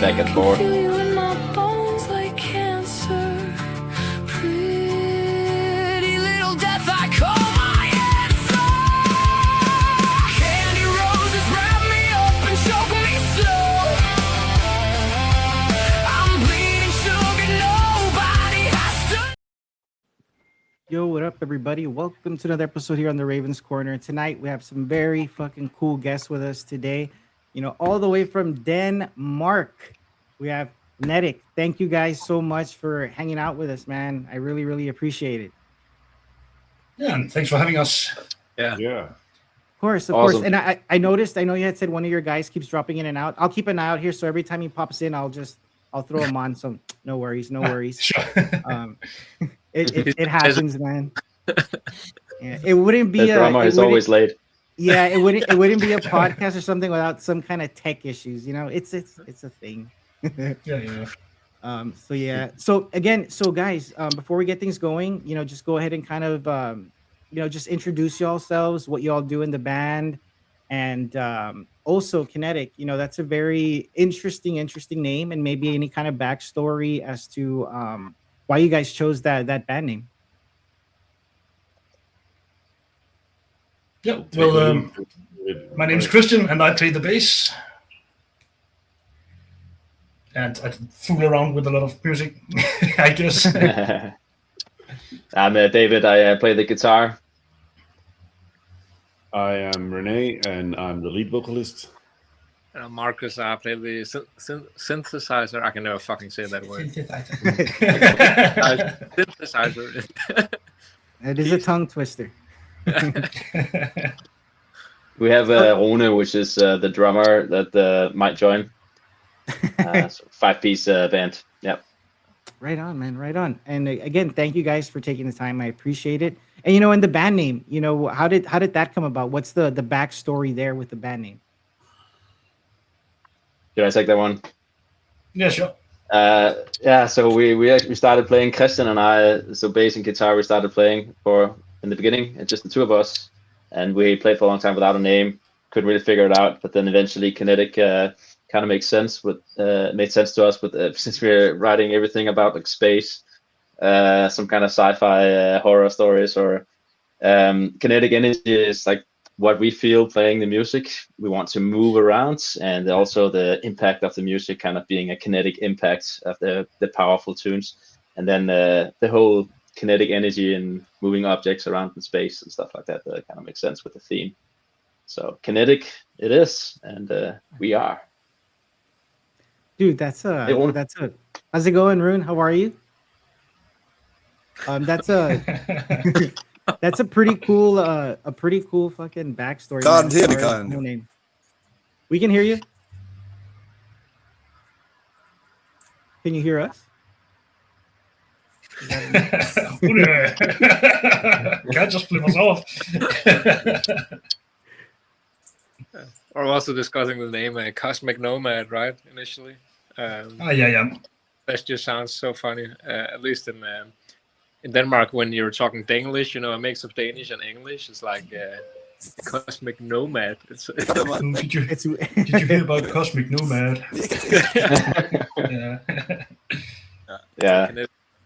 back and forth. Yo, what up, everybody? Welcome to another episode here on the Ravens Corner. Tonight, we have some very fucking cool guests with us today. You know, all the way from Denmark, we have Kinetic. Thank you guys so much for hanging out with us, man. I really, really appreciate it. Yeah, and thanks for having us. Yeah. Of course. Awesome. And I noticed, I know you had said one of your guys keeps dropping in and out. I'll keep an eye out here, so every time he pops in, I'll throw him on. So no worries. Sure. It happens, man. Yeah, it wouldn't be The drama is always late. Yeah, it wouldn't be a podcast or something without some kind of tech issues. You know, it's a thing. Yeah. So guys, before we get things going, you know, just go ahead and kind of just introduce yourselves, what y'all do in the band, and also Kinetic. You know, that's a very interesting name, and maybe any kind of backstory as to why you guys chose that band name. Yeah, well, my name is Christian, and I play the bass. And I fool around with a lot of music, I guess. I'm David. I play the guitar. I am Renee, and I'm the lead vocalist. And I'm Marcus. I play the synthesizer. I can never fucking say that word. Synthesizer. It is a tongue twister. We have Rune, which is the drummer that might join. So 5-piece band. Yep. Right on, man. Right on. And again, thank you guys for taking the time. I appreciate it. And you know, in the band name, you know, how did that come about? What's the backstory there with the band name? Did I take that one? Yeah, sure. So we actually started playing, Christian and I, so bass and guitar we started playing for in the beginning, and just the two of us, and we played for a long time without a name, couldn't really figure it out, but then eventually Kinetic kind of made sense to us with since we're writing everything about like space, some kind of sci-fi horror stories, or kinetic energy is like what we feel playing the music. We want to move around, and also the impact of the music kind of being a kinetic impact of the powerful tunes, and then the whole kinetic energy and moving objects around in space and stuff like that kind of makes sense with the theme. So kinetic it is, and we are. Dude, that's a how's it going, Rune? How are you? That's a that's a pretty cool fucking backstory. Can't hear me, can't. We can hear you. Can you hear us? Can't just flip us off. We're also discussing the name Cosmic Nomad, right? Initially. Yeah. That just sounds so funny. At least in Denmark, when you're talking Danish, you know, a mix of Danish and English, it's like Cosmic Nomad. Did you hear about Cosmic Nomad? Yeah.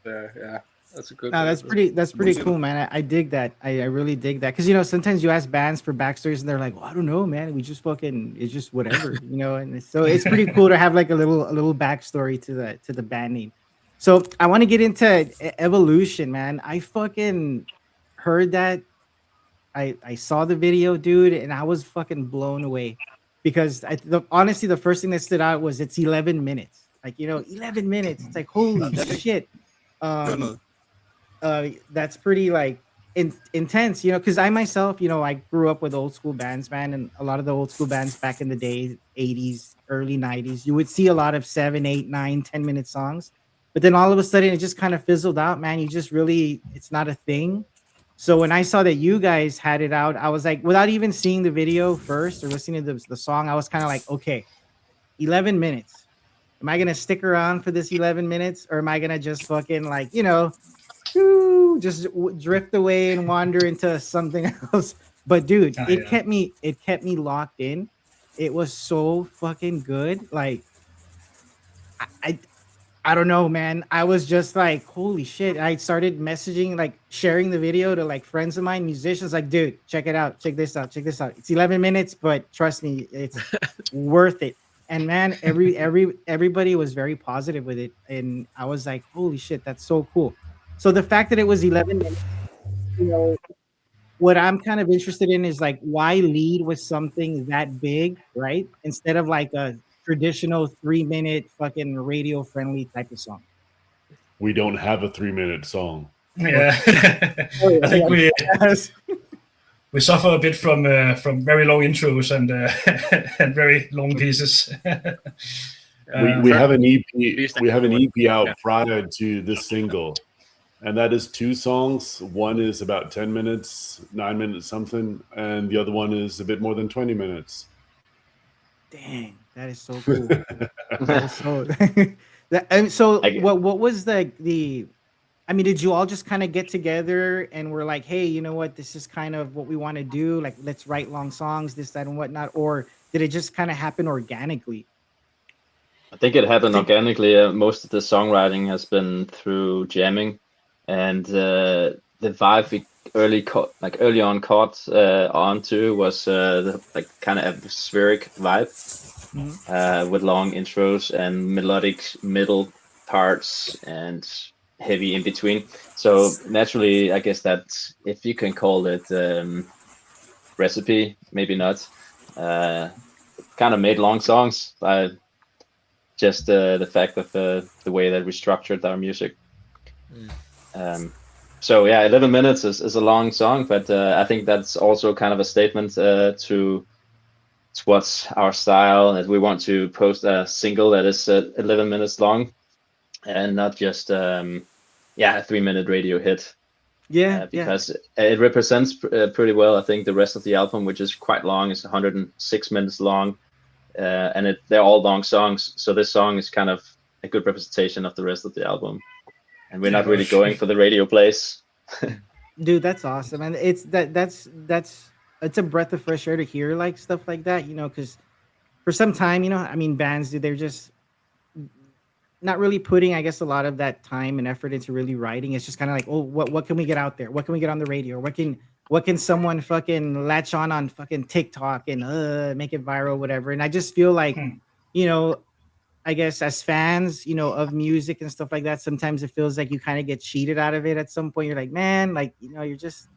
Yeah, that's a good. No, that's pretty cool, man. I dig that. I really dig that, because you know, sometimes you ask bands for backstories and they're like, well, I don't know, man. We just it's just whatever, you know. And so it's pretty cool to have like a little backstory to the band name. So I want to get into Evolution, man. I fucking heard that. I saw the video, dude, and I was fucking blown away, because honestly, the first thing that stood out was it's 11 minutes. Like, you know, 11 minutes. It's like, holy shit. That's pretty like intense, you know, because I myself, you know, I grew up with old school bands, man, and a lot of the old school bands back in the day, 80s, early 90s, you would see a lot of 7, 8, 9, 10-minute songs, but then all of a sudden it just kind of fizzled out, man. It's not a thing. So when I saw that you guys had it out, I was like, without even seeing the video first or listening to the song, I was kind of like, okay, 11 minutes. Am I going to stick around for this 11 minutes, or am I going to just fucking like, you know, just drift away and wander into something else? But dude, it kept me locked in. It was so fucking good. Like, I don't know, man. I was just like, holy shit. I started messaging, like sharing the video to like friends of mine, musicians, like, dude, check it out. Check this out. Check this out. It's 11 minutes, but trust me, it's worth it. And man, everybody was very positive with it. And I was like, holy shit, that's so cool. So the fact that it was 11 minutes, you know, what I'm kind of interested in is like why lead with something that big, right? Instead of like a traditional 3 minute fucking radio friendly type of song. We don't have a 3-minute song. Yeah, I think we suffer a bit from very long intros and and very long pieces. We have an EP. We have an EP out prior to this single, and that is 2 songs. One is about 10 minutes, 9 minutes something, and the other one is a bit more than 20 minutes. Dang, that is so cool. That is so. And so, what was the? I mean, did you all just kind of get together and we're like, hey, you know what? This is kind of what we want to do. Like, let's write long songs, this, that, and whatnot. Or did it just kind of happen organically? I think it happened organically. Most of the songwriting has been through jamming, and the vibe we early on caught onto was the like kind of atmospheric vibe with long intros and melodic middle parts and heavy in between. So naturally, I guess that if you can call it recipe, maybe not. Kind of made long songs by just the fact of the way that we structured our music. So yeah, 11 minutes is a long song, but I think that's also kind of a statement towards our style, that we want to post a single that is 11 minutes long and not just a 3-minute radio hit. Because it represents pretty well, I think, the rest of the album, which is quite long. It's 106 minutes long, and they're all long songs. So this song is kind of a good representation of the rest of the album, and we're not really going for the radio plays. Dude, that's awesome, and it's it's a breath of fresh air to hear like stuff like that, you know, because for some time, you know, I mean, bands, dude, they're just not really putting, I guess, a lot of that time and effort into really writing. It's just kind of like, oh, what can we get out there? What can we get on the radio? What can someone fucking latch on fucking TikTok and make it viral, whatever. And I just feel like, you know, I guess as fans, you know, of music and stuff like that, sometimes it feels like you kind of get cheated out of it at some point. You're like, man, like, you know,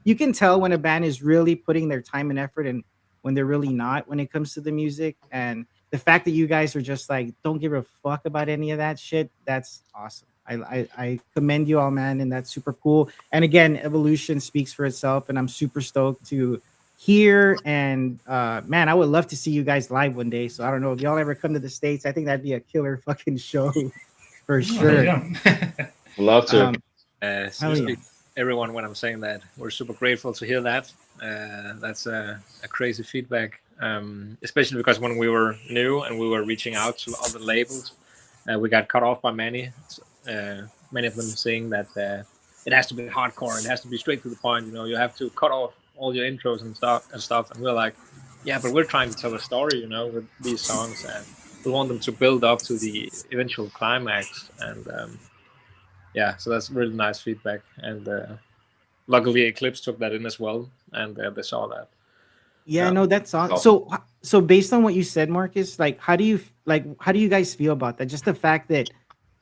you can tell when a band is really putting their time and effort and when they're really not when it comes to the music. And the fact that you guys are just like, don't give a fuck about any of that shit, that's awesome. I commend you all, man, and that's super cool. And again, Evolution speaks for itself, and I'm super stoked to hear. And man, I would love to see you guys live one day. So I don't know if y'all ever come to the States. I think that'd be a killer fucking show for sure. Love to. Everyone, when I'm saying that, we're super grateful to hear that. That's a crazy feedback. Especially because when we were new and we were reaching out to other labels, we got cut off by many of them saying that it has to be hardcore, it has to be straight to the point, you know, you have to cut off all your intros and stuff. And we're like, yeah, but we're trying to tell a story, you know, with these songs, and we want them to build up to the eventual climax. And so that's really nice feedback. And luckily Eclipse took that in as well, and they saw that. No, that's awesome. So based on what you said, Marcus, like how do you guys feel about that? Just the fact that,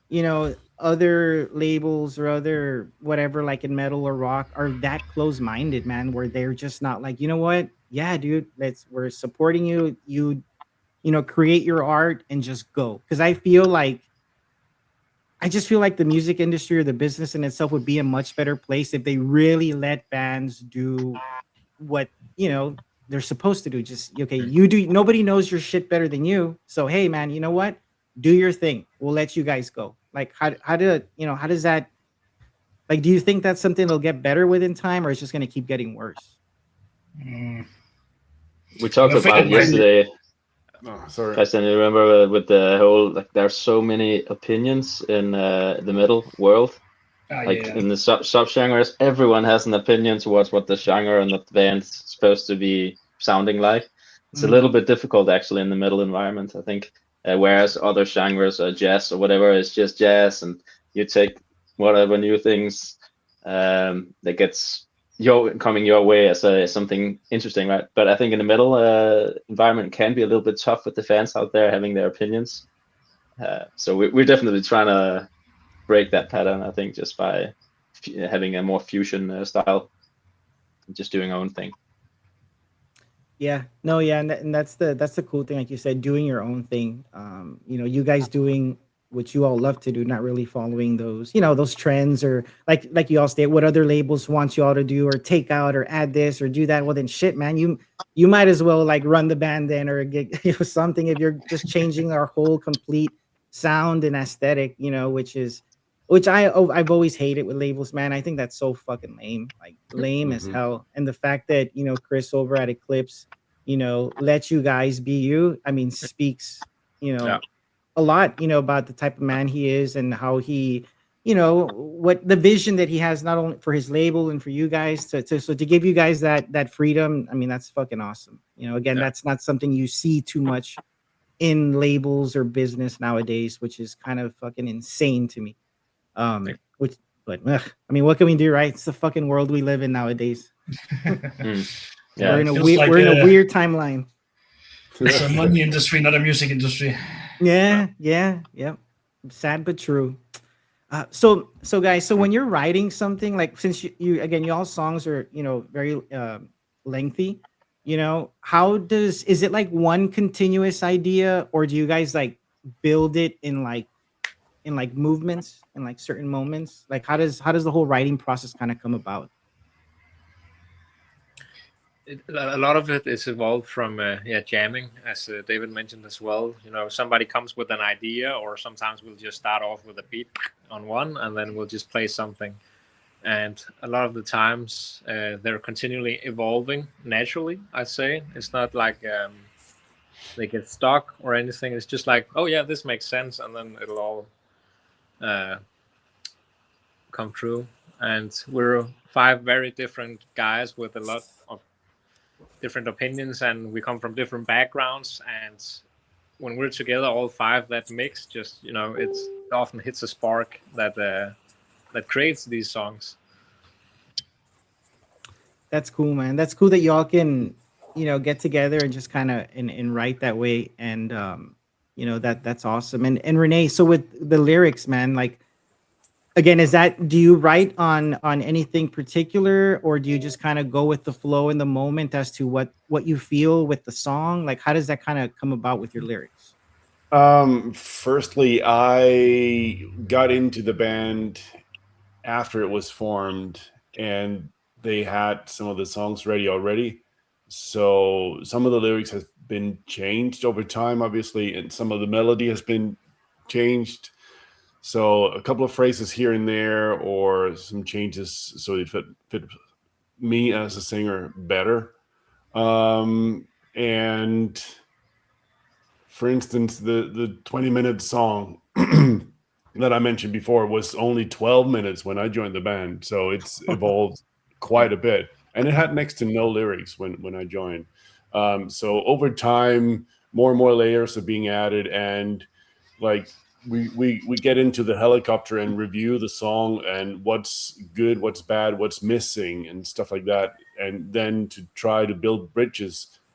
you know, other labels or other whatever, like in metal or rock, are that close-minded, man, where they're just not like, you know what, yeah, dude, we're supporting you, you know, create your art and just go. Because I just feel like the music industry or the business in itself would be a much better place if they really let bands do what, you know, they're supposed to do. Just, okay, you do, nobody knows your shit better than you. So, hey, man, you know what? Do your thing. We'll let you guys go. Like, how does that, like, do you think that's something that'll get better within time, or it's just going to keep getting worse? We talked about it yesterday. Oh, sorry. Christian, you remember with the whole, like, there's so many opinions in the metal world. In the sub-genres, everyone has an opinion towards what the genre and the band's supposed to be sounding like. It's a little bit difficult, actually, in the metal environment. I think whereas other genres, jazz or whatever, is just jazz, and you take whatever new things that gets coming your way as something interesting, right? But I think in the metal environment can be a little bit tough with the fans out there having their opinions. So we're definitely trying to break that pattern, I think, just by having a more fusion style, just doing our own thing. Yeah, no, yeah, and that's the cool thing, like you said, doing your own thing. You guys doing what you all love to do, not really following those, those trends, or like you all state what other labels want you all to do, or take out or add this or do that. Well, then shit, man, you might as well like run the band then, or get something, if you're just changing our whole complete sound and aesthetic, which I've always hated with labels, man. I think that's so fucking lame, like lame as hell. And the fact that Chris over at Eclipse, let you guys be you, I mean, speaks, a lot, about the type of man he is, and how he, what the vision that he has, not only for his label and for you guys to give you guys that freedom. I mean, that's fucking awesome. Again, that's not something you see too much in labels or business nowadays, which is kind of fucking insane to me. But I mean, what can we do, right? It's the fucking world we live in nowadays. Yeah, we're in a weird timeline. It's a money industry, not a music industry. Yeah. Sad but true. So guys, so when you're writing something, like, since you again, y'all songs are very lengthy, is it like one continuous idea, or do you guys like build it in like movements, in like certain moments? Like, how does the whole writing process kind of come about? A lot of it is evolved from jamming, as David mentioned as well. Somebody comes with an idea, or sometimes we'll just start off with a beat on one, and then we'll just play something. And a lot of the times they're continually evolving naturally, I'd say. It's not like they get stuck or anything. It's just like, oh yeah, this makes sense, and then it'll all come true. And we're 5 very different guys with a lot of different opinions, and we come from different backgrounds, and when we're together, all 5, that mix just it often hits a spark that creates these songs. That's cool, man. That's cool that y'all can get together and just kind of and write that way, and that's awesome. And Renee, so with the lyrics, man, like, again, do you write on anything particular, or do you just kind of go with the flow in the moment as to what you feel with the song? Like, how does that kind of come about with your lyrics? Firstly, I got into the band after it was formed, and they had some of the songs ready already. So some of the lyrics have been changed over time, obviously, and some of the melody has been changed. So a couple of phrases here and there, or some changes so it fit me as a singer better. And for instance, the 20-minute song that I mentioned before was only 12 minutes when I joined the band. So it's evolved quite a bit. And it had next to no lyrics when I joined. So over time, more and more layers are being added, and like, we get into the helicopter and review the song and what's good, what's bad, what's missing, and stuff like that, and then to try to build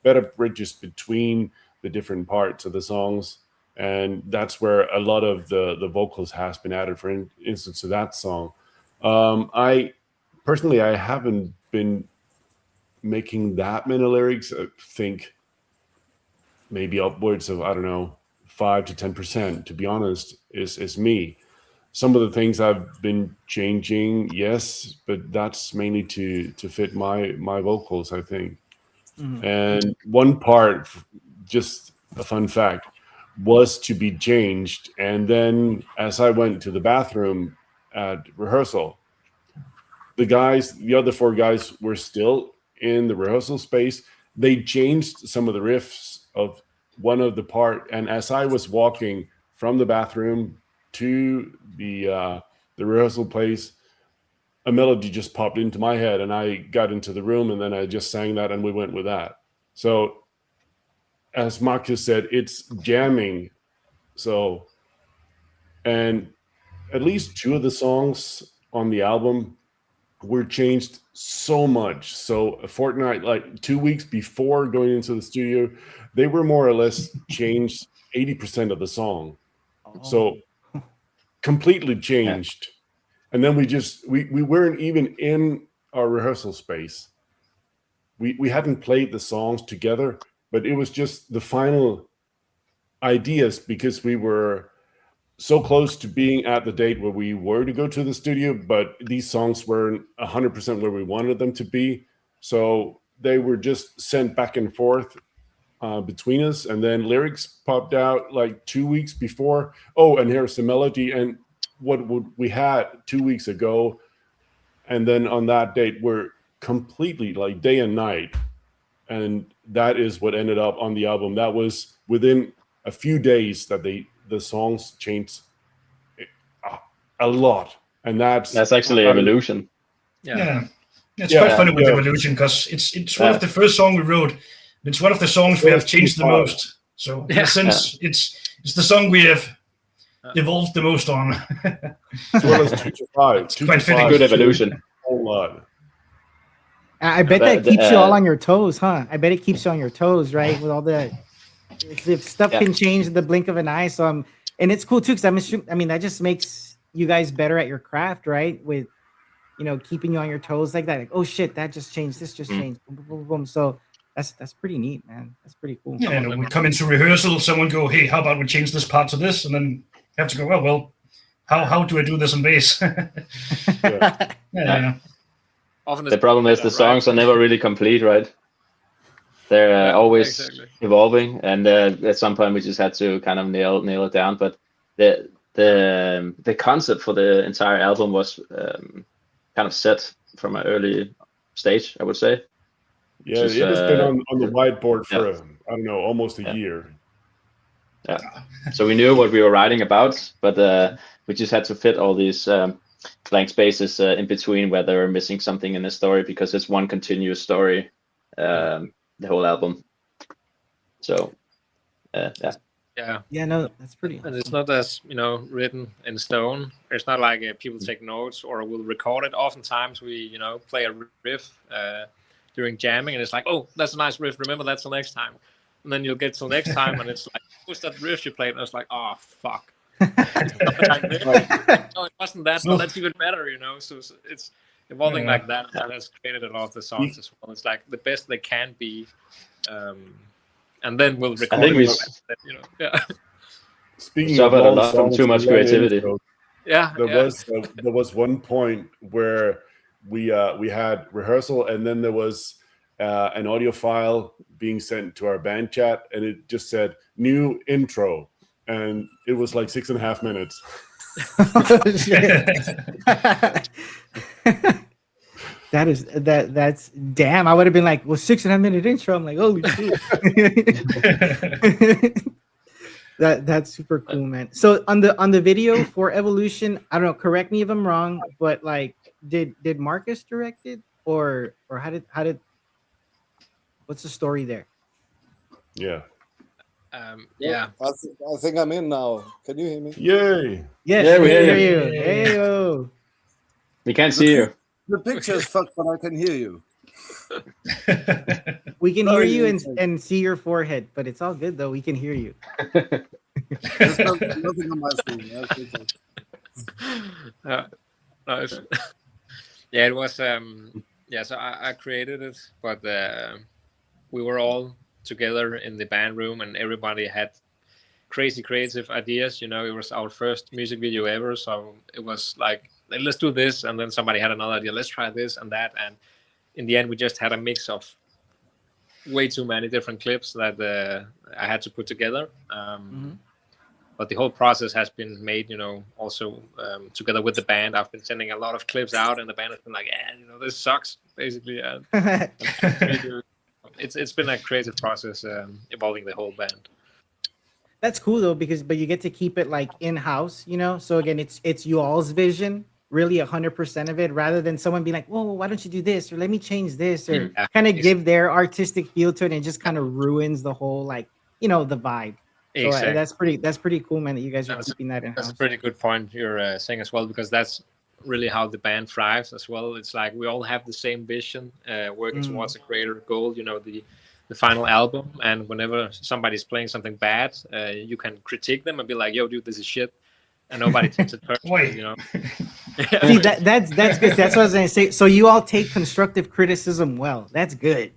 better bridges between the different parts of the songs. And that's where a lot of the vocals has been added, for instance, to that song. I personally haven't been making that many lyrics. I think maybe upwards of, I don't know, 5 to 10%, to be honest, is me. Some of the things I've been changing, yes, but that's mainly to fit my vocals, I think. And one part, just a fun fact, was to be changed, and then as I went to the bathroom at rehearsal, the other 4 guys were still in the rehearsal space. They changed some of the riffs of one of the part, and as I was walking from the bathroom to the rehearsal place, a melody just popped into my head, and I got into the room, and then I just sang that, and we went with that. So as Marcus said, it's jamming So, and at least 2 of the songs on the album were changed so much. So a fortnight, like 2 weeks before going into the studio, they were more or less changed 80% of the song. So completely changed. And then we weren't even in our rehearsal space. We hadn't played the songs together, but it was just the final ideas, because we were so close to being at the date where we were to go to the studio, but these songs weren't 100% where we wanted them to be. So they were just sent back and forth between us. And then lyrics popped out like 2 weeks before. Oh, and here's the melody. And what we had 2 weeks ago. And then on that date, we're completely like day and night. And that is what ended up on the album. That was within a few days that the songs changed a lot. And that's actually Evolution. It's quite funny with Evolution, because it's one of the first songs we wrote. It's one of the songs we have changed the most. So in a sense, it's the song we have evolved the most on. As well as 2 to 5. It's quite fitting. Good Evolution. A whole lot. I bet that keeps you all on your toes, huh? I bet it keeps you on your toes, right? With all the if stuff can change in the blink of an eye. So and it's cool too, because I'm assuming, I mean, that just makes you guys better at your craft, right? With keeping you on your toes like that. Like, oh shit, that just changed. This just changed. Boom, boom, boom. So that's pretty neat, man. That's pretty cool. Yeah, we come into rehearsal, someone go, hey, how about we change this part to this? And then you have to go, well, how do I do this on bass? Yeah. Often the problem is the songs are never really complete, right? They're always evolving, and at some point we just had to kind of nail it down. But the concept for the entire album was kind of set from an early stage, I would say. Yeah, it has been on the whiteboard for I don't know, almost a year. Yeah. So we knew what we were writing about, but we just had to fit all these blank spaces in between where they were missing something in the story, because it's one continuous story, the whole album. So no, that's pretty awesome. And it's not as written in stone. It's not like people take notes or will record it. Oftentimes we play a riff during jamming, and it's like, oh, that's a nice riff, remember that till next time. And then you'll get till next time and it's like, who's that riff you played? And I was like, oh fuck. No, it wasn't that, but that's even better, so it's evolving like that. That has created a lot of the songs as well. It's like the best they can be, and then we'll record it. Speaking of a lot from too much creativity. There was one point where we had rehearsal, and then there was an audio file being sent to our band chat, and it just said new intro, and it was like 6.5 minutes. That's damn. I would have been like, well, 6.5 minute intro. I'm like, holy shit. That's super cool, man. So on the video for Evolution, I don't know, correct me if I'm wrong, but like did Marcus direct it, or how did what's the story there? Yeah. I think I'm in now. Can you hear me? Yay! Yes, we hear you. Hey, we can't see you. The picture's fucked, but I can hear you. We can hear you and see your forehead, but it's all good though. We can hear you. There's nothing on my screen. Nice. Yeah, it was. So I created it, but we were all together in the band room, and everybody had crazy creative ideas. It was our first music video ever, so it was like, let's do this, and then somebody had another idea, let's try this and that, and in the end we just had a mix of way too many different clips that I had to put together. But the whole process has been made, also together with the band. I've been sending a lot of clips out, and the band has been like, this sucks, basically. It's been a creative process, evolving the whole band. That's cool though, but you get to keep it like in-house, So again, it's you all's vision, really 100% of it, rather than someone being like, "Whoa, why don't you do this?" or "Let me change this," or kind of give their artistic feel to it, and it just kind of ruins the whole the vibe. So Exactly. that's pretty cool, man, that you guys are keeping that in house. That's a pretty good point you're saying as well, because that's really how the band thrives as well. It's like we all have the same vision, working towards a greater goal. You know, the final album. And whenever somebody's playing something bad, you can critique them and be like, "Yo, dude, this is shit," and nobody takes it personally. You know. See, that's good. That's what I was gonna say. So you all take constructive criticism well. That's good.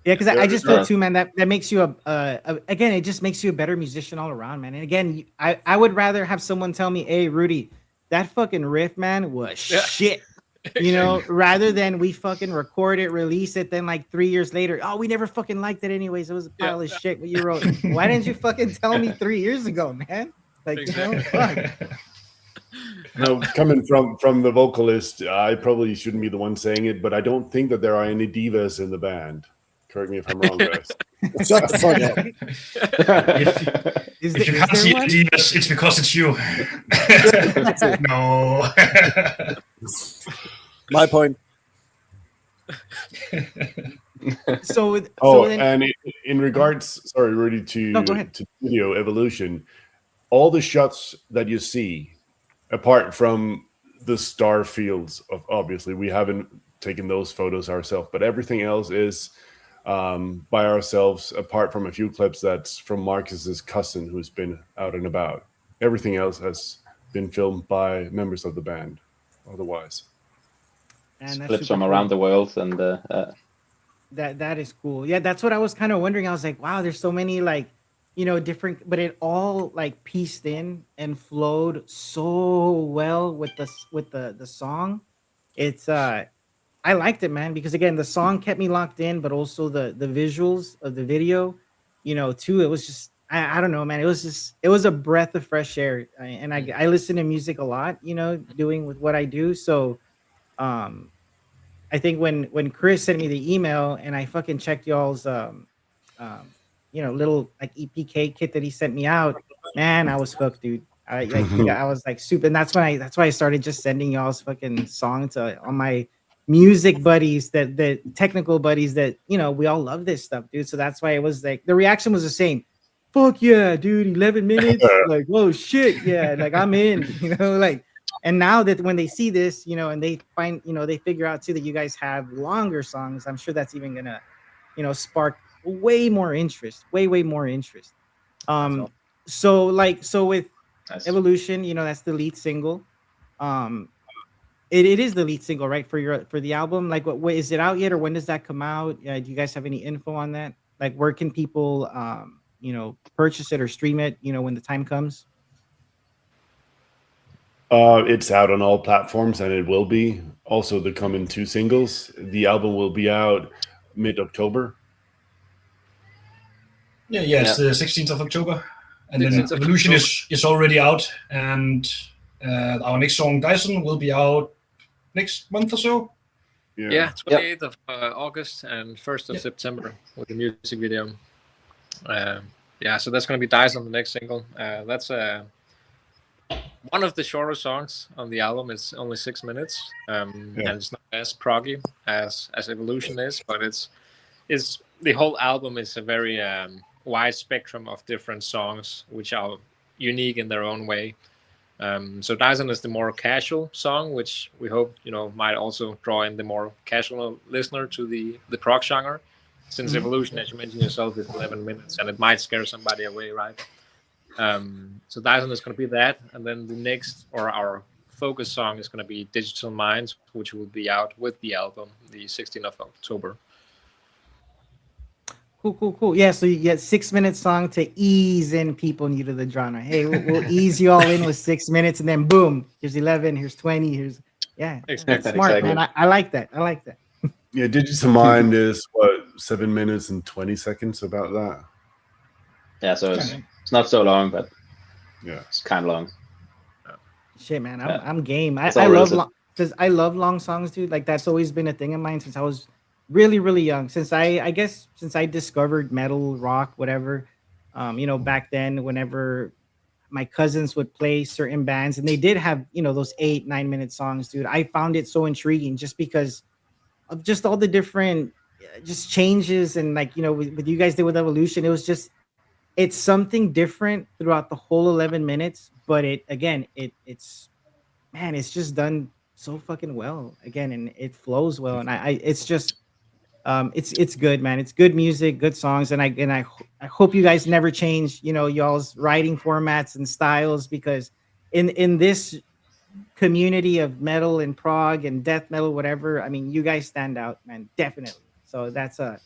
Yeah, because I just feel too, man, that makes you again, it just makes you a better musician all around, man. And again, I would rather have someone tell me, "Hey, Rudy, that fucking riff, man, was shit," you know, rather than we fucking record it, release it, then like 3 years later, "Oh, we never fucking liked it anyways. It was a pile of shit what you wrote." Why didn't you fucking tell me 3 years ago, man? Like, you know, fuck. No, coming from the vocalist, I probably shouldn't be the one saying it, but I don't think that there are any divas in the band. Correct me if I'm wrong, guys. Shut the fuck up. If you can't see the divas, it's because it's you. No. My point. And in regards, sorry, Rudy, to Video Evolution, all the shots that you see, apart from the star fields, obviously we haven't taken those photos ourselves, but everything else is by ourselves, apart from a few clips that's from Marcus's cousin who's been out and about. Everything else has been filmed by members of the band otherwise. And clips from around the world, and that is cool. Yeah, that's what I was kind of wondering. I was like, wow, there's so many, like, you know, different, but it all like pieced in and flowed so well with the song. It's I liked it, man, because again, the song kept me locked in, but also the visuals of the video, you know, too. It was just, I don't know, man. It was a breath of fresh air. And I listen to music a lot, you know, doing with what I do. So, I think when Chris sent me the email and I fucking checked y'all's, you know, little like EPK kit that he sent me out, man, I was hooked, dude. I was like super, and that's why I started just sending y'all's fucking songs on my music buddies, the technical buddies that, you know, we all love this stuff, dude. So that's why it was like the reaction was the same. Fuck yeah, dude, 11 minutes. Like, whoa, shit, yeah, like I'm in, you know, like. And now that when they see this, you know, and they find, you know, they figure out too that you guys have longer songs, I'm sure that's even gonna, you know, spark way more interest. So with Evolution, you know, that's the lead single. It is the lead single, right, for the album? Like, what is it out yet, or when does that come out? Do you guys have any info on that? Like, where can people, you know, purchase it or stream it, you know, when the time comes? It's out on all platforms, and it will be. Also, the coming 2 singles. The album will be out mid-October. Yeah, it's the 16th of October. And then Evolution is already out, and our next song, Dyson, will be out next month or so. Yeah, 28th of August and 1st of September with the music video. So that's going to be Dyson, the next single. That's one of the shorter songs on the album. It's only 6 minutes, and it's not as proggy as Evolution is, but it's the whole album is a very wide spectrum of different songs, which are unique in their own way. So Dyson is the more casual song, which we hope, you know, might also draw in the more casual listener to the prog genre, since Evolution, as you mentioned yourself, is 11 minutes, and it might scare somebody away, right? So Dyson is going to be that, and then the next, or our focus song, is going to be Digital Minds, which will be out with the album the 16th of October. Cool. Yeah, so you get 6 minute song to ease in people new to the genre. Hey, we'll ease you all in with 6 minutes, and then boom, here's 11, here's 20, here's exactly. Smart, man. I like that. Yeah, Digital Mind is what, 7 minutes and 20 seconds, about that. Yeah, so it's not so long, but yeah, it's kind of long. Shit, man, I'm game. I love long songs, dude. Like, that's always been a thing of mine since I was really young, since I discovered metal, rock, whatever. You know, back then, whenever my cousins would play certain bands and they did have, you know, those 8-9 minute songs, dude, I found it so intriguing just because of just all the different just changes, and like, you know, with you guys did with Evolution, it was just it's something different throughout the whole 11 minutes, but it's man, it's just done so fucking well again, and it flows well, and I it's just it's good, man. It's good music, good songs, and I hope you guys never change, y'all's writing formats and styles, because in this community of metal and prog and death metal, whatever, I mean, you guys stand out, man, definitely. So that's a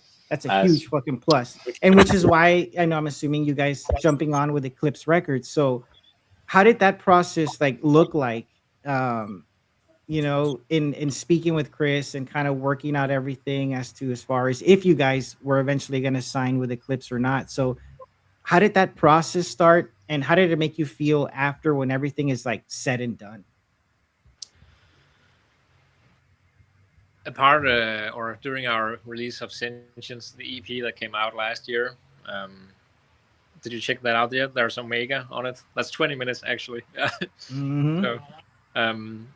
huge fucking plus, and which is why I know I'm assuming you guys jumping on with Eclipse Records. So how did that process like look like? In speaking with Chris and kind of working out everything as far as if you guys were eventually going to sign with Eclipse or not. So how did that process start, and how did it make you feel after, when everything is like said and done? Or during our release of Sentience, the EP that came out last year, did you check that out yet? There's Omega on it. That's 20 minutes actually. Mm-hmm. So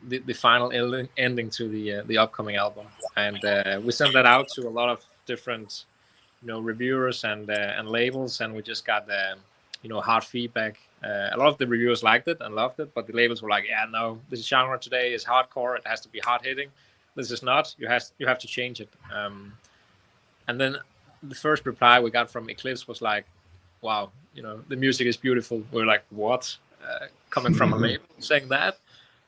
the final ending to the upcoming album, and we sent that out to a lot of different reviewers and labels, and we just got hard feedback. A lot of the reviewers liked it and loved it, but the labels were like, yeah, no, this genre today is hardcore, it has to be hard hitting. This is not, you have to change it. And then the first reply we got from Eclipse was like, wow, the music is beautiful. We're like, what? Coming from a label saying that?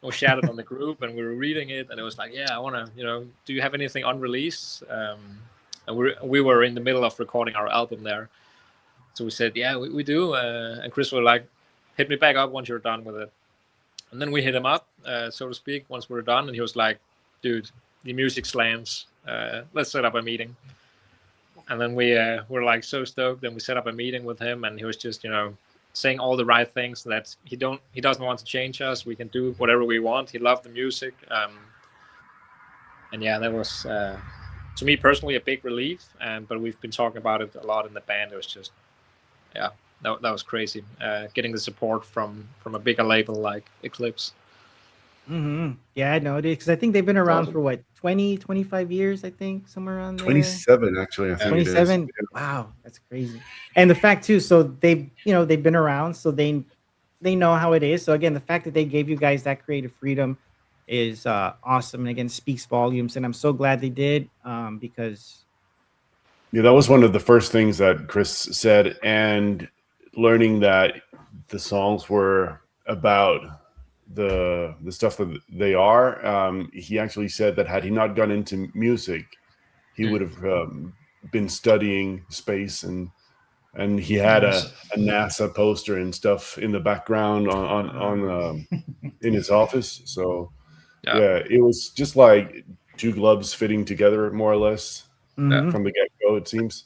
We shared it on the group, and we were reading it, and it was like, yeah, I want to, do you have anything unreleased? And we were in the middle of recording our album there. So we said, yeah, we do. And Chris was like, hit me back up once you're done with it. And then we hit him up, so to speak, once we were done. And he was like, dude, the music slams. Let's set up a meeting. And then we were like so stoked. Then we set up a meeting with him, and he was just, saying all the right things, that he doesn't want to change us. We can do whatever we want. He loved the music. And yeah, that was, to me personally, a big relief. But we've been talking about it a lot in the band. It was just, yeah, that was crazy. Getting the support from a bigger label like Eclipse. Mm-hmm. Yeah, I know, because I think they've been around for what, 20, 25 years, I think, somewhere around there. 27, actually, I think 27. it is. Wow, that's crazy. And the fact too, so they've been around, so they know how it is. So again, the fact that they gave you guys that creative freedom is awesome, and again speaks volumes. And I'm so glad they did, because that was one of the first things that Chris said, and learning that the songs were about the stuff that they are. He actually said that had he not gone into music, he would have been studying space, and he had a NASA poster and stuff in the background on in his office. So yeah, it was just like two gloves fitting together, more or less, from the get-go, it seems.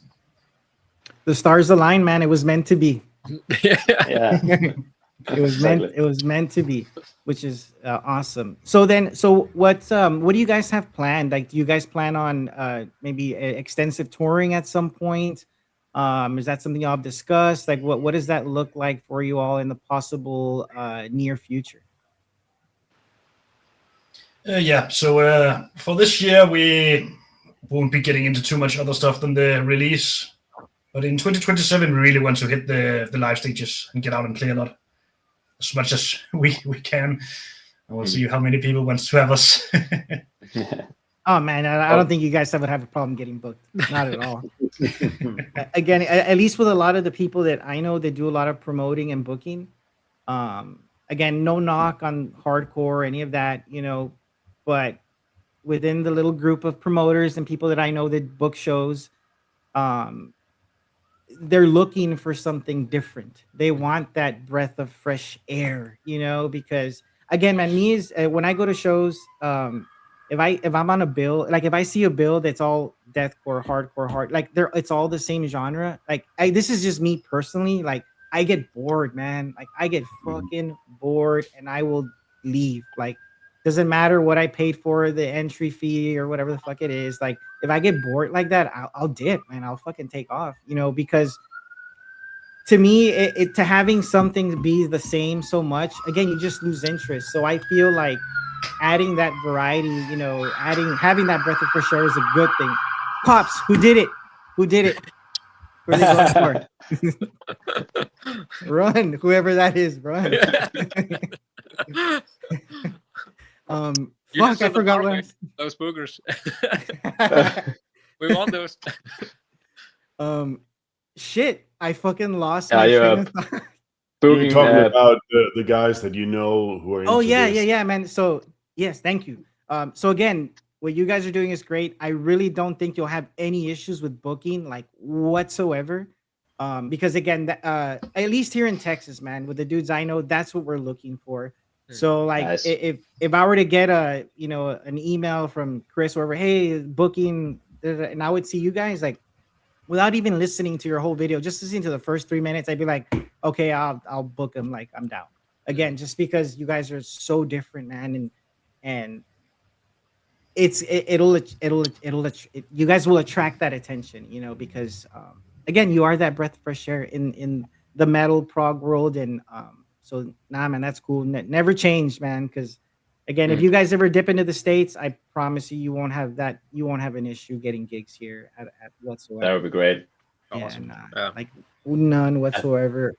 The stars aligned, man. It was meant to be. Yeah. It was meant to be, which is awesome. So what do you guys have planned? Like, do you guys plan on maybe extensive touring at some point? Is that something y'all have discussed? Like, what does that look like for you all in the possible near future? Yeah, so for this year, we won't be getting into too much other stuff than the release. But in 2027, we really want to hit the live stages and get out and play a lot, as much as we can. And we'll see how many people want to have us. Oh, man, I don't think you guys would have a problem getting booked. Not at all. Again, at least with a lot of the people that I know that do a lot of promoting and booking. Again, no knock on hardcore or any of that, but within the little group of promoters and people that I know that book shows, they're looking for something different. They want that breath of fresh air, because again, man, when I go to shows, if I'm on a bill, like if I see a bill that's all deathcore, hardcore, like it's all the same genre. Like this is just me personally. Like I get bored, man. Like I get fucking bored, and I will leave. Like doesn't matter what I paid for the entry fee or whatever the fuck it is. Like if I get bored like that, I'll dip, man. I'll fucking take off, because to me, to having something be the same so much, again, you just lose interest. So I feel like adding that variety, having that breath of fresh air is a good thing. Pops, who did it? Who are they going for? Run, whoever that is, run. You Fuck, I forgot what those boogers. We want those. Shit, I fucking lost Yeah, my you're train of thought. You're booking. talking about the guys that you know who are into Oh yeah, this. yeah, man. So yes, thank you. So again, what you guys are doing is great. I really don't think you'll have any issues with booking, like whatsoever. Because again, at least here in Texas, man, with the dudes I know, that's what we're looking for. So like, Nice. if I were to get an email from Chris or whatever, hey, booking, and I would see you guys like, without even listening to your whole video, just listening to the first 3 minutes, I'd be like, okay, I'll book them. Like, I'm down. Again, just because you guys are so different, man, and you guys will attract that attention, because again, you are that breath of fresh air in the metal prog world, and so nah, man, that's cool. Never change, man, because again, if you guys ever dip into the States, I promise you won't have an issue getting gigs here at whatsoever. That would be great. Yeah, Awesome. like none whatsoever.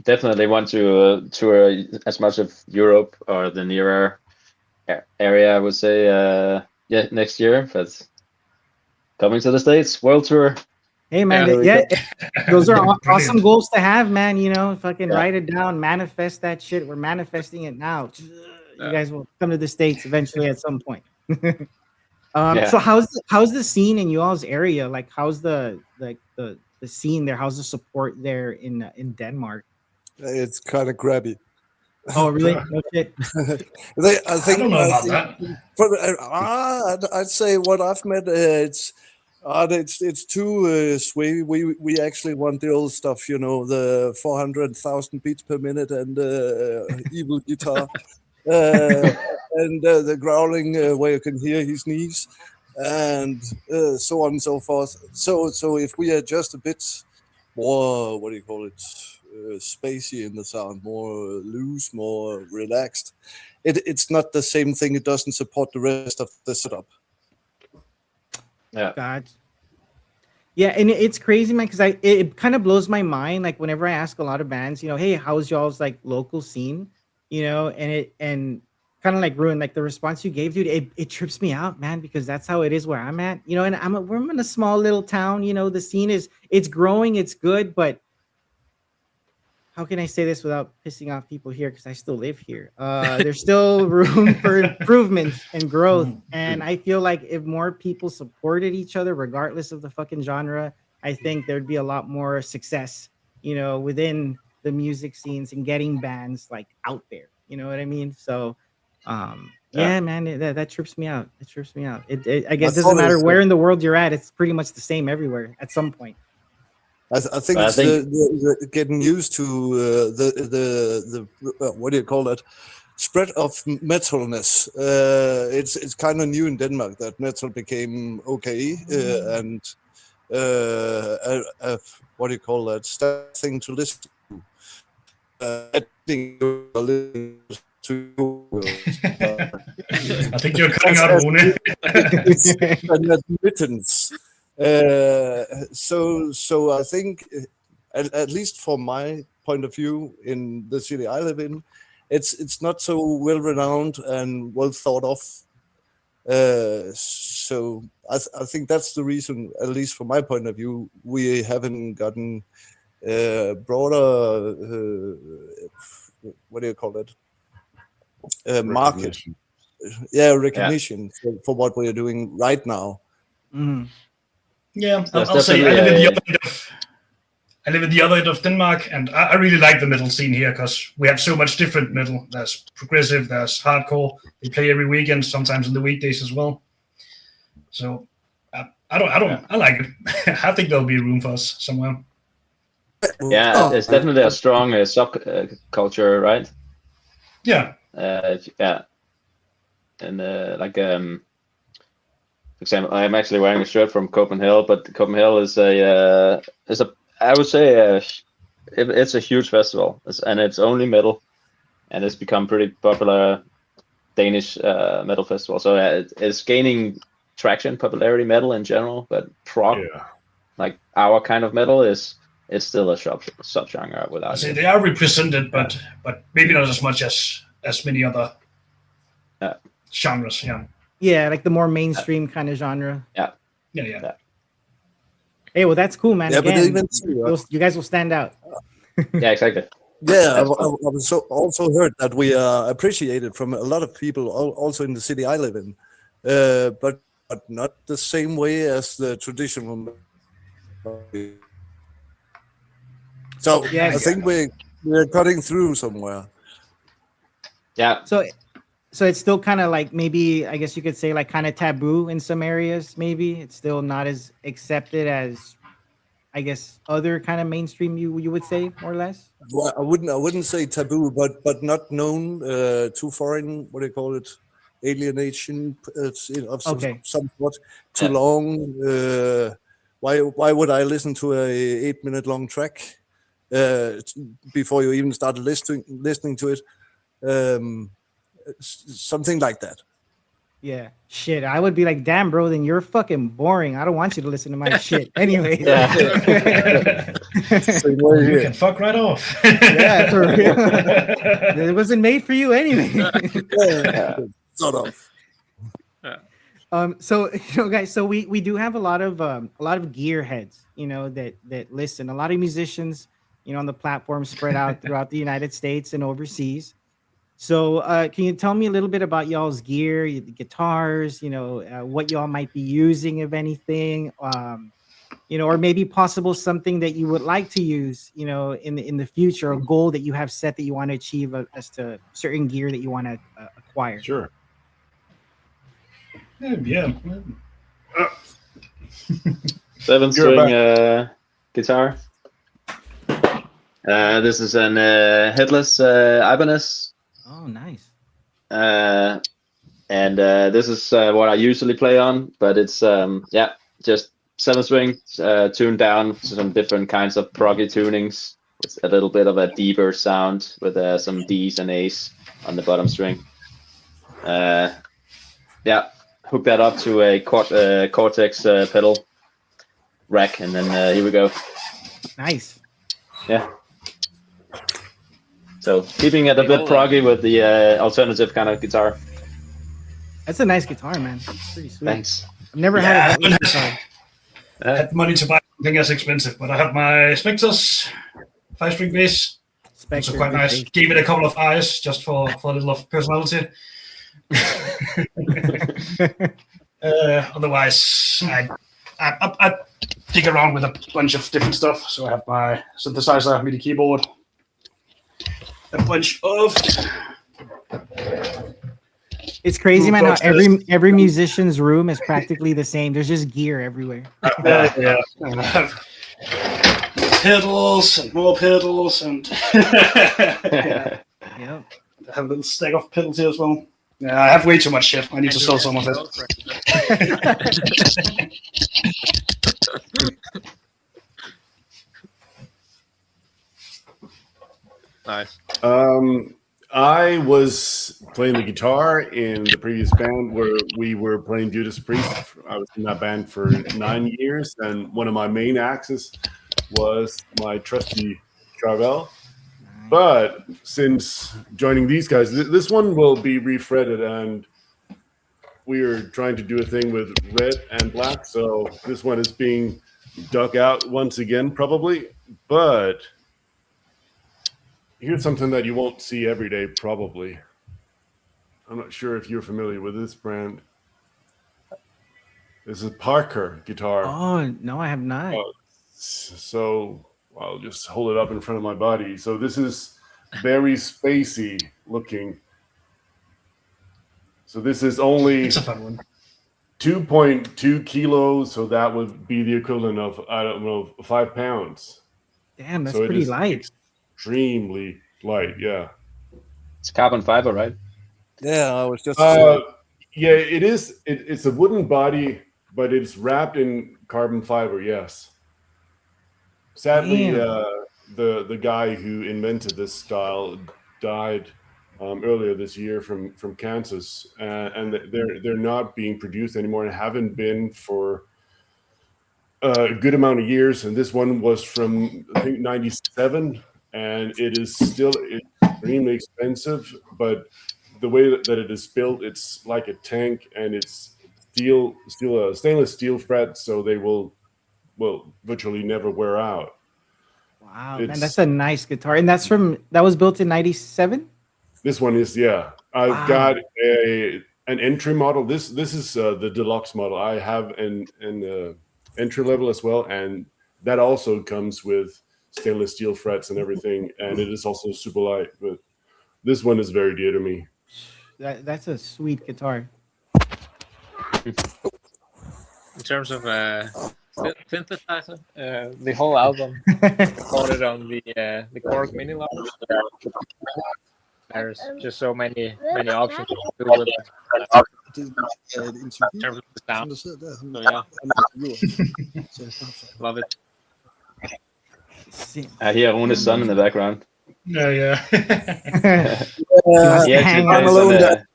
Definitely want to tour as much of Europe or the nearer area, I would say. Next year, but coming to the States, world tour. Hey man, those are awesome goals to have, man. Fucking write it down, manifest that shit. We're manifesting it now. You guys will come to the States eventually at some point. So how's the scene in you all's area? Like, how's the scene there? How's the support there in Denmark? It's kind of crabby. Oh really? No shit. I think I don't know about that. I'd say what I've met, it's too sway. We actually want the old stuff, the 400,000 beats per minute and evil guitar, and the growling where you can hear his knees, and so on and so forth. So if we are just a bit more, what do you call it? Spacey in the sound, more loose, more relaxed. It's not the same thing. It doesn't support the rest of the setup. Yeah. God. Yeah, and it's crazy, man, because it kind of blows my mind. Like whenever I ask a lot of bands, hey, how's y'all's like local scene? And kind of like ruin like the response you gave, dude. It trips me out, man, because that's how it is where I'm at. And we're in a small little town. The scene it's growing, it's good, but how can I say this without pissing off people here? Because I still live here. There's still room for improvement and growth. And I feel like if more people supported each other, regardless of the fucking genre, I think there'd be a lot more success, within the music scenes and getting bands like out there. You know what I mean? So, yeah, man, that trips me out. It trips me out. I guess it doesn't matter where in the world you're at. It's pretty much the same everywhere at some point. I think it's the getting used to the what do you call that? Spread of metalness. It's kind of new in Denmark that metal became okay, and what do you call that? Thing to listen to. I think I think you're cutting out, Rune. It's an admittance. So I think, at least from my point of view, in the city I live in, it's not so well renowned and well thought of. So I think that's the reason, at least from my point of view, we haven't gotten broader. What do you call it? Market. Recognition for what we are doing right now. Mm-hmm. Yeah, I'll say I live at the other end of Denmark, and I really like the metal scene here because we have so much different metal. There's progressive, there's hardcore. They play every weekend, sometimes on the weekdays as well. So I like it. I think there'll be room for us somewhere. Yeah, it's definitely a strong subculture, right? Yeah. And for example, I'm actually wearing a shirt from Copenhagen, but Copenhagen is I would say it's a huge festival, and it's only metal, and it's become pretty popular Danish metal festival. So it's gaining traction, popularity, metal in general, but prog, like our kind of metal, is it's still a subgenre without. I say they are represented, but maybe not as much as many other genres. Yeah. Yeah, like the more mainstream kind of genre. Yeah. Hey, well, that's cool, man. Yeah, Again, but even you guys will stand out. Yeah, exactly. Yeah, I've also heard that we are appreciated from a lot of people, also in the city I live in, but not the same way as the traditional. So I think we're cutting through somewhere. Yeah. So it's still kind of like, maybe, I guess you could say, like kind of taboo in some areas. Maybe it's still not as accepted as, I guess, other kind of mainstream, you would say, more or less. Well, I wouldn't say taboo, but not known, too foreign. What do you call it? Alienation of some sort. Too long. Why would I listen to a 8-minute long track before you even started listening to it? Something like that. Yeah, shit. I would be like, damn, bro, then you're fucking boring. I don't want you to listen to my shit. Anyway. You can fuck right off. Yeah, for real. It wasn't made for you anyway. Sort of. So guys, so we do have a lot of gearheads, that listen. A lot of musicians, on the platform spread out throughout the United States and overseas. So can you tell me a little bit about y'all's gear, the guitars, what y'all might be using, if anything, or maybe possible something that you would like to use, in the future, a goal that you have set that you want to achieve as to certain gear that you want to acquire. Sure. Yeah. 7-string guitar. This is an headless Ibanez. Oh, nice. And this is what I usually play on, but it's just 7-string tuned down to some different kinds of proggy tunings with a little bit of a deeper sound with some D's and A's on the bottom string. Hook that up to a Cortex pedal rack, and then here we go. Nice. Yeah. So keeping it a bit proggy with the alternative kind of guitar. That's a nice guitar, man. It's pretty sweet. Thanks. I've never had a guitar. I had money to buy something as expensive, but I have my Spectres 5-string bass. Spectre, quite nice. Bass. Gave it a couple of eyes just for a little of personality. Otherwise, I dig around with a bunch of different stuff. So I have my synthesizer, MIDI keyboard, a bunch of. It's crazy, man. How every musician's room is practically the same. There's just gear everywhere. Yeah. And I have pedals and more pedals, and Yep. I have a little stack of pedals here as well. Yeah, I have way too much shit. I need to sell some of it. Nice. I was playing the guitar in the previous band where we were playing Judas Priest. I was in that band for 9 years, and one of my main axes was my trusty Charvel. But since joining these guys, this one will be refretted, and we are trying to do a thing with red and black. So this one is being dug out once again, probably. But here's something that you won't see every day, probably. I'm not sure if you're familiar with this brand. This is Parker guitar. Oh, no, I have not. So I'll just hold it up in front of my body. So this is very spacey looking. So this is only 2.2 kilos. So that would be the equivalent of, I don't know, 5 pounds. Damn, that's pretty light. Extremely light, yeah. It's carbon fiber, right? Yeah, I was just. Yeah, it is. It's a wooden body, but it's wrapped in carbon fiber. Yes. Sadly, the guy who invented this style died earlier this year from cancer, and they're not being produced anymore, and haven't been for a good amount of years, and this one was from I think '97, and it is still extremely expensive. But the way that it is built, it's like a tank, and it's stainless steel frets, so they will virtually never wear out. Wow, man, that's a nice guitar, and that was built in '97. This one is, yeah. I've got an entry model. This is the deluxe model. I have an entry level as well, and that also comes with stainless steel frets and everything, and it is also super light. But this one is very dear to me. That's a sweet guitar. In terms of synthesizer, the whole album recorded on the Korg Mini Log. There's just so many options to do with it. In terms of the sound. So yeah, love it. I hear Rune's son in the background. Yeah. Hang on alone.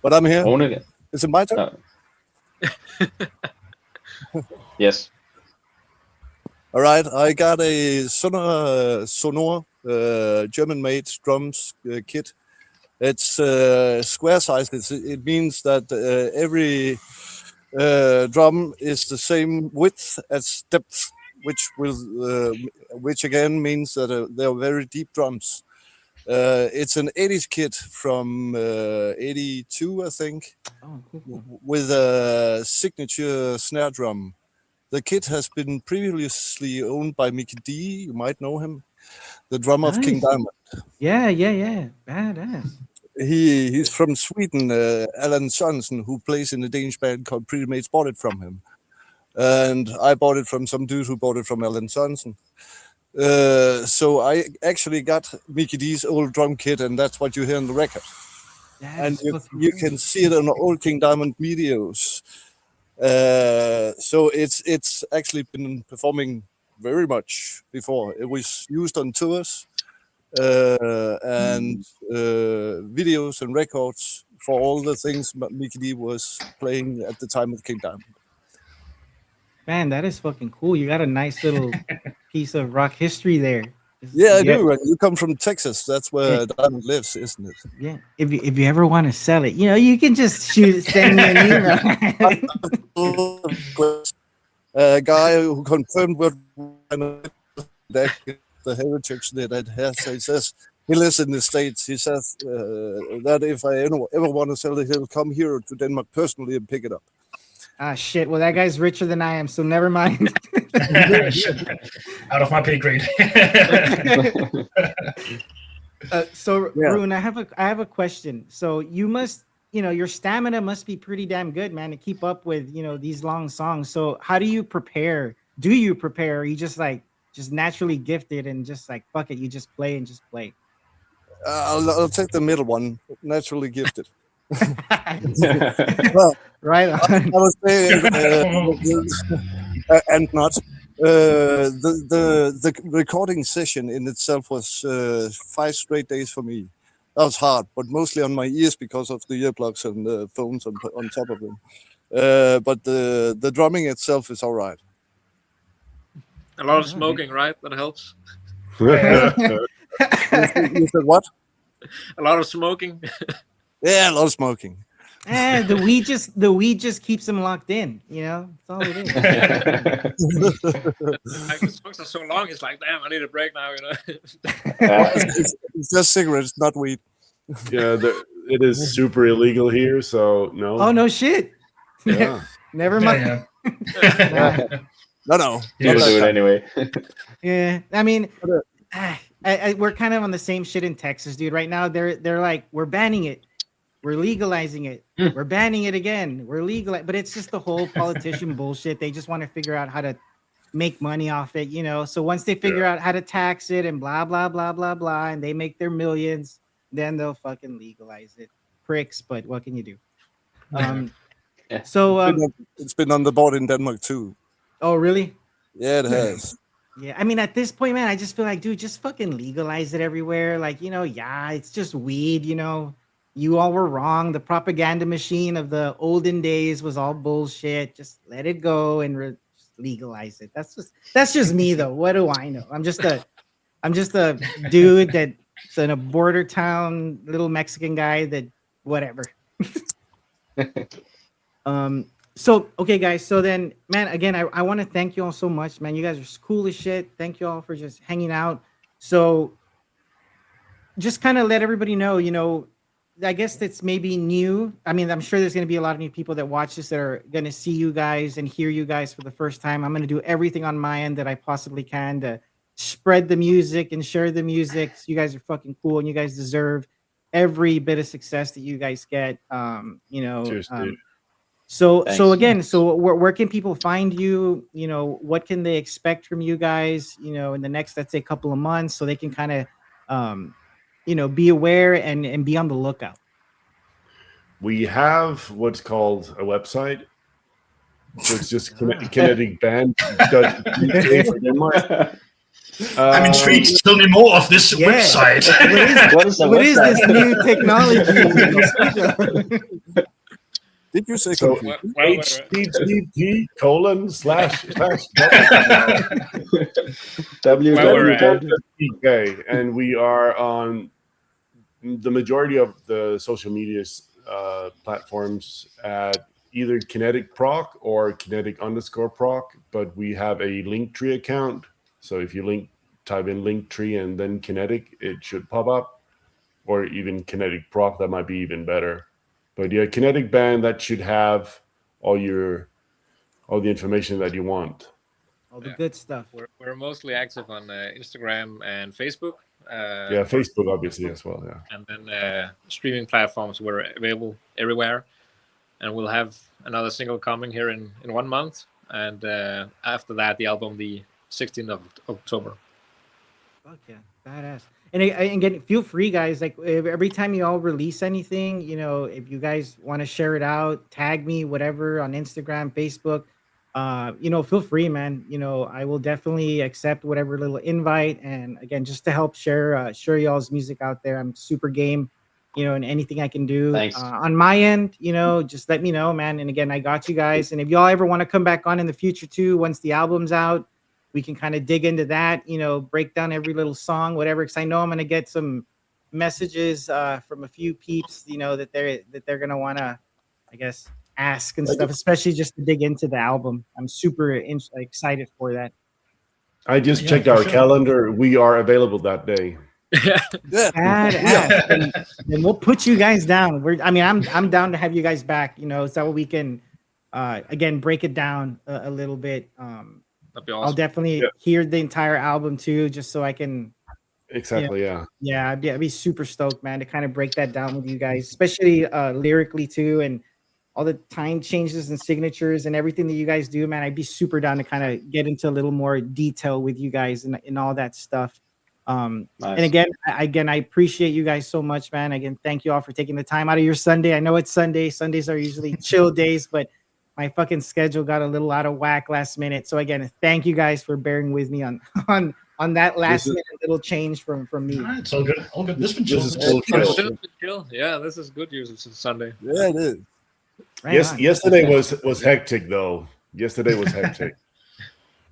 But I'm here. Rune. Is it my turn? Yes. All right, I got a Sonor German-made drums kit. It's square sized. It means that every drum is the same width as depth, which again means that they're very deep drums. It's an 80s kit from 82, I think, with a signature snare drum. The kit has been previously owned by Mickey D. You might know him, the drummer of King Diamond. Yeah. Badass. He's from Sweden, Allan Sørensen, who plays in a Danish band called Pretty Mates, bought it from him. And I bought it from some dude who bought it from Allan Sørensen. So I actually got Mickey D's old drum kit, and that's what you hear on the record. And you can see it on the old King Diamond videos. So it's actually been performing very much before. It was used on tours and videos and records for all the things Mickey D was playing at the time of King Diamond. Man, that is fucking cool. You got a nice little piece of rock history there. Yeah, I do. You come from Texas. That's where Diamond lives, isn't it? Yeah. If you ever want to sell it, you can just send me an email. A guy who confirmed what the heritage that it has. He says he lives in the States. He says that if I ever want to sell it, he'll come here to Denmark personally and pick it up. Ah, shit. Well, that guy's richer than I am, so never mind. Out of my pay grade. Rune, I have a question. So you must, your stamina must be pretty damn good, man, to keep up with, these long songs. So how do you prepare? Do you prepare? Or are you just naturally gifted and just like, fuck it, you just play and just play? I'll take the middle one, naturally gifted. Well, right on. I would say, and not. The recording session in itself was 5 straight days for me. That was hard, but mostly on my ears because of the earplugs and the phones on top of them. But the drumming itself is all right. A lot of smoking, right? That helps. You said what? A lot of smoking. Yeah, a lot of smoking. The weed just keeps them locked in. That's all it is. Like the songs are so long, it's like, damn, I need a break now. It's just cigarettes, not weed. Yeah, it is super illegal here, so no. Oh no, shit. Yeah. Never mind. Yeah. No. You do it anyway. Yeah, I mean, we're kind of on the same shit in Texas, dude. Right now, they're like, we're banning it. We're legalizing it. We're banning it again. We're legal, but it's just the whole politician bullshit. They just want to figure out how to make money off it, So once they figure out how to tax it and blah blah blah blah blah, and they make their millions, then they'll fucking legalize it. Pricks, but what can you do? So it's been on the board in Denmark too. Oh really? Yeah, it has. Yeah, I mean, at this point, man, I just feel like, dude, just fucking legalize it everywhere. Like, it's just weed, you all were wrong. The propaganda machine of the olden days was all bullshit. Just let it go and just legalize it. That's just me though. What do I know? I'm just a dude that's in a border town, little Mexican guy that whatever. So okay guys, so then man, again, I want to thank you all so much, man. You guys are cool as shit. Thank you all for just hanging out. So just kind of let everybody know, you know, I guess that's maybe new. I mean, I'm sure there's going to be a lot of new people that watch this that are going to see you guys and hear you guys for the first time. I'm going to do everything on my end that I possibly can to spread the music and share the music. So you guys are fucking cool and you guys deserve every bit of success that you guys get. You know, Cheers, dude. So Thanks. so again, so where can people find you? You know, what can they expect from you guys, you know, in the next, let's say, couple of months, so they can kind of you know, be aware and be on the lookout. We have what's called a website. So it's just Kinetic Band. I'm intrigued. Tell me more of this website. What is this new technology? Did you say so? http://www. And we are on the majority of the social media platforms at either Kinetic Proc or Kinetic_Proc, but we have a Linktree account. So if you type in Linktree and then Kinetic, it should pop up, or even Kinetic Proc, that might be even better. But yeah, Kinetic Band, that should have all the information that you want. All the good stuff. We're mostly active on Instagram and Facebook. Yeah, Facebook obviously as well. Yeah, and then streaming platforms were available everywhere. And we'll have another single coming here in 1 month, and after that, the album the 16th of October. Fuck yeah, badass. And again, feel free, guys. Like every time you all release anything, you know, if you guys want to share it out, tag me, whatever, on Instagram, Facebook. You know, feel free, man. You know, I will definitely accept whatever little invite. And again, just to help share y'all's music out there, I'm super game. You know, and anything I can do on my end, you know, just let me know, man. And again, I got you guys. And if y'all ever want to come back on in the future too, once the album's out, we can kind of dig into that, you know, break down every little song, whatever. Because I know I'm going to get some messages from a few peeps, you know, that they're going to want to, I guess, ask and stuff, especially just to dig into the album. I'm super excited for that. I just checked our calendar. We are available that day. And we'll put you guys down. I'm down to have you guys back, you know, so we can again break it down a little bit. That'd be awesome. I'll definitely hear the entire album too, just so I can I'd be super stoked, man, to kind of break that down with you guys, especially lyrically too, and all the time changes and signatures and everything that you guys do, man. I'd be super down to kind of get into a little more detail with you guys and all that stuff. Nice. And again, I appreciate you guys so much, man. Again, thank you all for taking the time out of your Sunday. I know it's Sunday. Sundays are usually chill days, but my fucking schedule got a little out of whack last minute. So again, thank you guys for bearing with me on that last minute little change from me. It's all good. All good. This been chill. Chill. Yeah, this is good news. It's Sunday. Yeah, it is. Yesterday was hectic though. Yesterday was hectic.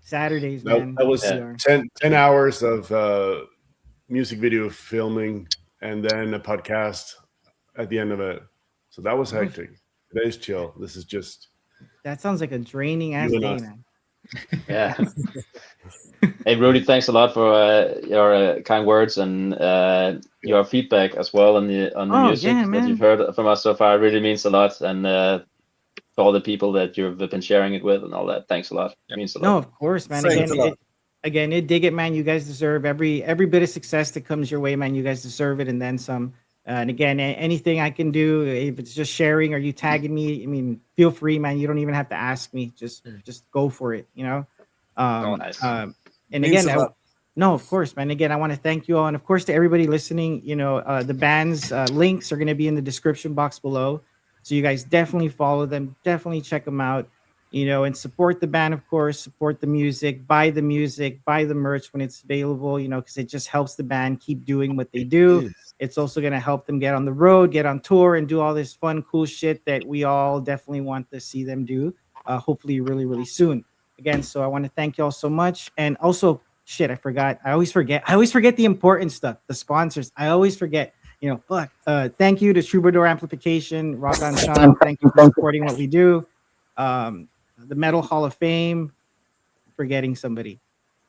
Saturdays, man. That was 10 hours of music video filming and then a podcast at the end of it. So that was hectic. Today's chill. This is just... That sounds like a draining ass day, man. Yeah. Hey, Rudy, thanks a lot for your kind words and your feedback as well on the music that you've heard from us so far. It really means a lot. And for all the people that you've been sharing it with and all that, thanks a lot. It means a lot. No, of course, man. Again, dig it, man. You guys deserve every bit of success that comes your way, man. You guys deserve it, and then some. And again, anything I can do, if it's just sharing or you tagging me, I mean, feel free, man. You don't even have to ask me. Just go for it, you know. Nice. And again, no, of course, man. Again, I want to thank you all, and of course to everybody listening. You know, the band's links are going to be in the description box below, so you guys definitely follow them. Definitely check them out. you know, and support the band, of course, support the music, buy the merch when it's available, you know, because it just helps the band keep doing what they do. It's also going to help them get on the road, get on tour, and do all this fun, cool shit that we all definitely want to see them do, hopefully really, really soon. Again, so I want to thank you all so much. And also, shit, I forgot. I always forget the important stuff, the sponsors. I always forget. You know, fuck. Thank you to Troubadour Amplification, Rock on Sean. Thank you for supporting what we do. The Metal Hall of Fame. Forgetting somebody.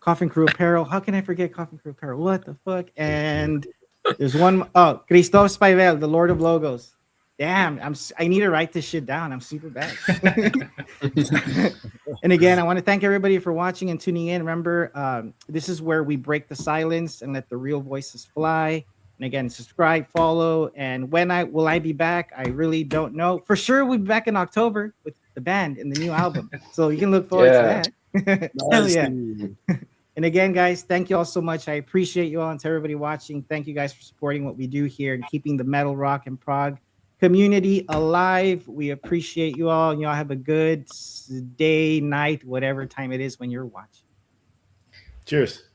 Koffin Krew Apparel. How can I forget Koffin Krew Apparel? What the fuck? And there's one. Oh, Christophe Spivel, the Lord of Logos. Damn, I need to write this shit down. I'm super bad. And again, I want to thank everybody for watching and tuning in. Remember, this is where we break the silence and let the real voices fly. And again, subscribe, follow. And when will I be back? I really don't know. For sure, we'll be back in October with the band and the new album. So you can look forward to that. Hell yeah. And again, guys, thank you all so much. I appreciate you all, and to everybody watching. Thank you guys for supporting what we do here and keeping the metal, rock, and prog community alive. We appreciate you all, and y'all have a good day, night, whatever time it is when you're watching. Cheers.